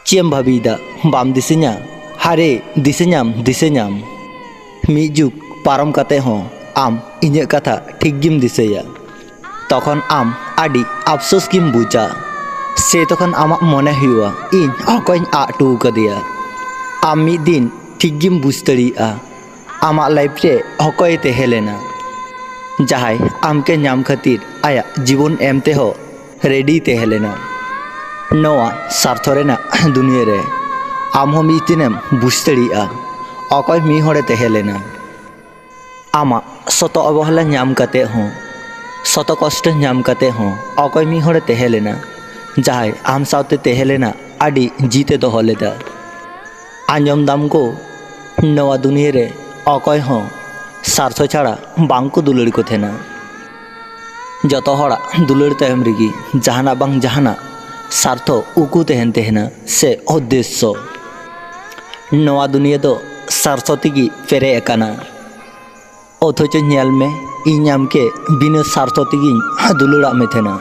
Ciem bhabida bam disenya hare disenyam mijuk parom kate ho am inyek katha ঠিক gim disaya তখন am adi afsos gim buja se তখন amak mone huwa in okoy atu kadia am mid din ঠিক gim bustari a amak life re okoy te helena jahai amke nyam khatir aya jibon emte ho ready te helena noa sarthorena dunia re am ho mid dinem bustari a okoy mi hore te helena ama soto অবহেলা nyam kate ho soto kosto nyam kate ho okoy mi hore te helena jahai am saute te helena adi jite do holeda anjom dam ko noa dunia re okoy ho sartho chhara bangko dulari ko thena joto hora dulari tayom rigi jahana bang jahana sartho uku tehen tehena se uddesho noa dunia do sartho tigi fere ekana অথচ nyal me ᱤᱧ ᱟᱢকে বিনা স্বার্থ তেগিᱧ দুলুᱲᱟᱜ ᱢᱮ ᱛᱟᱦᱮᱱᱟ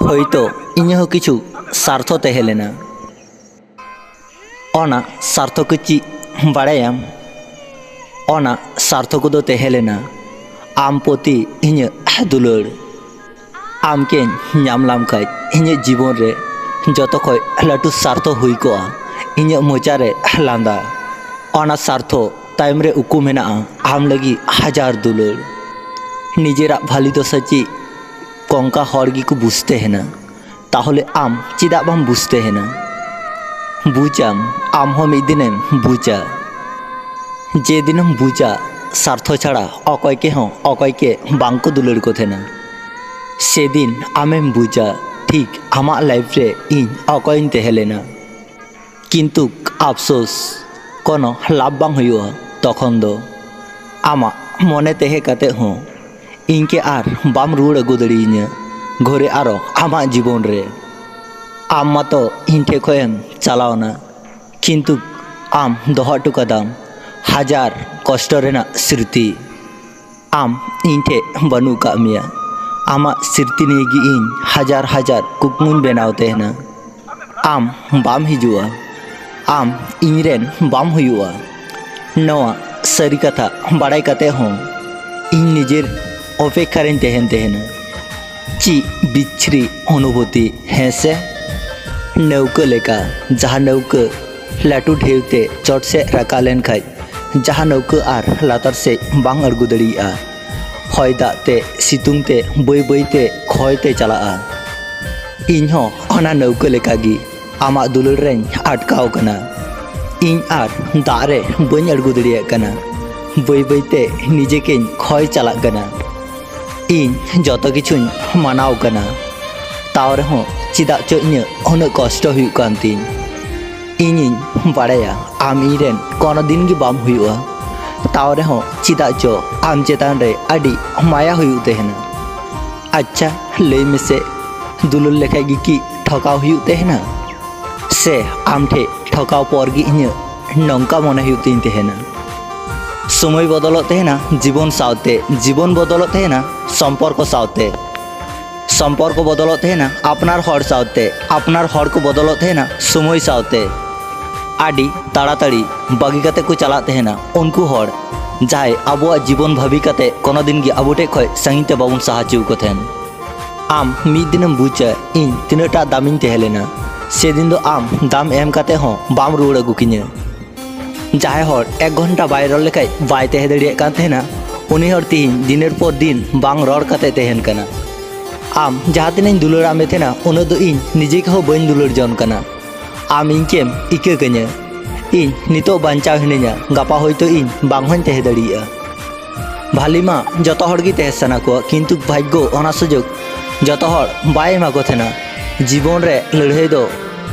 হয়তো ᱤᱧ ᱦᱚᱸ ᱠᱤᱪᱷᱩ স্বার্থ ᱛᱟᱦᱮᱸ ᱞᱮᱱᱟ ᱚᱱᱟ স্বার্থ ᱠᱚ ᱪᱮᱫ ᱵᱟᱲᱟᱭᱟᱢ ᱚᱱᱟ স্বার্থ ᱠᱚᱫᱚ ᱛᱟᱦᱮᱸ ᱞᱮᱱᱟ ᱟᱢ ᱯᱚᱛᱤ ᱤᱧᱟᱹᱜ ᱫᱩᱞᱟᱹᱲ ᱟᱢᱠᱮᱧ ᱧᱟᱢ ᱞᱟᱢ ᱠᱷᱟᱡ ᱤᱧᱟᱹᱜ ᱡᱤᱵᱚᱱ ᱨᱮ ᱡᱚᱛᱚ ᱠᱷᱚᱡ ᱞᱟᱹᱴᱩ ᱥᱟᱨᱛᱷᱚ ᱦᱩᱭ ᱠᱚᱜᱼᱟ ᱤᱧᱟᱹᱜ ᱢᱚᱪᱟᱨᱮ ᱞᱟᱸᱫᱟ ᱚᱱᱟ ᱥᱟᱨᱛᱷᱚ तायम रे उकू मेना आम लगी हजार दुलड़ निजेरा भाली दशा ची कंका हॉर्गी को बुझते हैं ना ताहले आम चिदा बाम बुझते हैं ना बुझाम आम हो मिद दिनेम बुझा जे दिनम बुझा सार्थो छाड़ा अकय के हों अकय के बांको दुलड़ को थे ना से दिन आमेम बुझा ठीक आमा लाइफ रे इन अकय तेहे लेना किन्तु अफसोस कोनो लाभ बांग हुआ तखन दो आमा मने तेहे काते हो इनके आर बाम रुड़ अगु दड़ीना घरे आरो आमा जीवन रे आम तो इन ठे खोयम चलावना किन्तु आम दोहा टुकादाम हजार कष्ट रेना स्मृति आम इन ठे बनू का मिया आमा स्मृति नेगी इन हजार हजार कुकमुन बेनाव तेहना आम बाम हिजुआ आम इनरेन बाम हुआ नवा सारी कथा बड़ाई कते हों इन निजेर अपेक्षारें तहन तहन ची बिछरी अनुभूति हैं से नौका लेका जहाँ नौका लाटू ढेवते चोट से रकालेन खाई जहाँ नौका आर लातर से बांग अड़गु दड़िया हय दाते सितुंग ते बई बईते खयते चला इन हो ओना नौका लेकागी आमा दुलड़ रें अटकाव कना इन आर दारे बन अड़गु दड़िया कना बई बईते निजे के खय चला कना इन जत किछुन मानाव कना ताव रेहो चिदा चो इन उन कष्ट हुई कान तीन इन बाड़ाया आम इरेन कोनो दिन गी बाम हुआ ताव रेहो चिदा चो आम चेतान रे अडी माया हुई तेहना अच्छा लई में से दुलुल लेखा गी की ठकाव हुई तेहना से आम ठे ठकाव पर गी इन नौका मने हुई तेहना समय बदल तेहना जीवन सावते जीवन बदल तेहना सम्पर्क सावते सम्पर्क बदल तेहना अपनार हर सावते अपनार हर को बदल तेहना समय सावते आडी ताड़ाताड़ी बागी काते को चला तेहना उनको हर जाए आबुआ जीवन भावी काते कोनो दिन गी आबु ठे खय साहिते बाबुन साहाज्य को थेन आम मिद दिनम बुझा इन तिनाटा दामिन तेहलेना से दिन दो आम दाम एम काते हो बाम रुड़ अगु किnya जहाँ हर एक घंटा बाय रड़ लेखाय बाय तेहे दड़िया कान तेहना उनी हर तीन दिनेर पर दिन बांग रड़ काते तेहन कना आम जहाँ तिनाई दुलड़ आमे थेना उन दो इन निजे के हो बन दुलड़ जन कना आम इनकेम इका कन्या इन नितो बांचाव हिने냐 गापा होयतो इन बांग हों तेहे दड़िया भाली मा जतो हर गी तेहे सना को किन्तु भाग्य ओना सुजोग जतो हर बाय एमा को थेना जीवन रे लड़ाई दो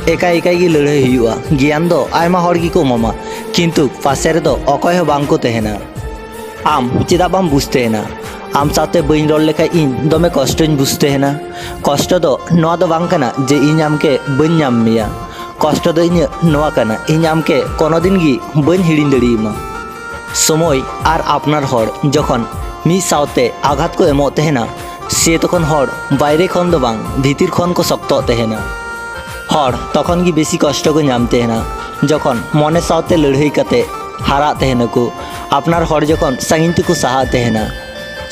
एका एका गी लड़ाई हुआ ज्ञान दो आयमा हर गी को मामा किन्तु पासे रे दो अकय हो बांग को तेहना आम चिदा बाम बुझते ना आम साथे बइन रड़ लेखा इन दमे कष्टइन बुझते ना कष्ट दो नवा दो बांग कना जे इन आमके बइन नाम मिया कष्ट दो इन नवा कना इन आमके कोनो दिन गी बइन हिड़िन दड़ियमा समय आर आपनार हर जखन मी सावते आघात को एमो तेहना से तखन हर बायरे खन दो बांग भीतिर खन को शक्त तेहना हर तखन गी बेसी कष्ट को नाम तहना जखन मने सावते लड़ाई कते हारा तहना को अपनार हर जखन सागिन तक साहा तहना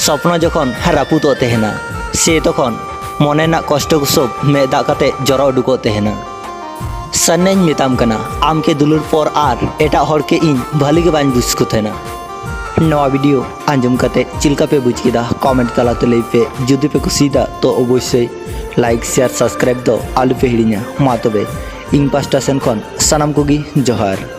स्वप्न जखन रापुतो तहना से तखन मने ना कष्ट को सब मेदा कते जरा उडुको तहना सन्नेñ मेताम कना आम के दुलुर पर आर एटा हर के इन भाली के बाñ बुझ को तहना नवा वीडियो आंजम कते चिलका पे बुझ किदा कमेंट तलाते लई पे जुदी पे कुसीदा तो अवश्य लाइक शेयर सब्सक्राइब दो आलू पे हिड़िया मा तबे इन पास्टा सेन खन सानाम कोगी जोहार।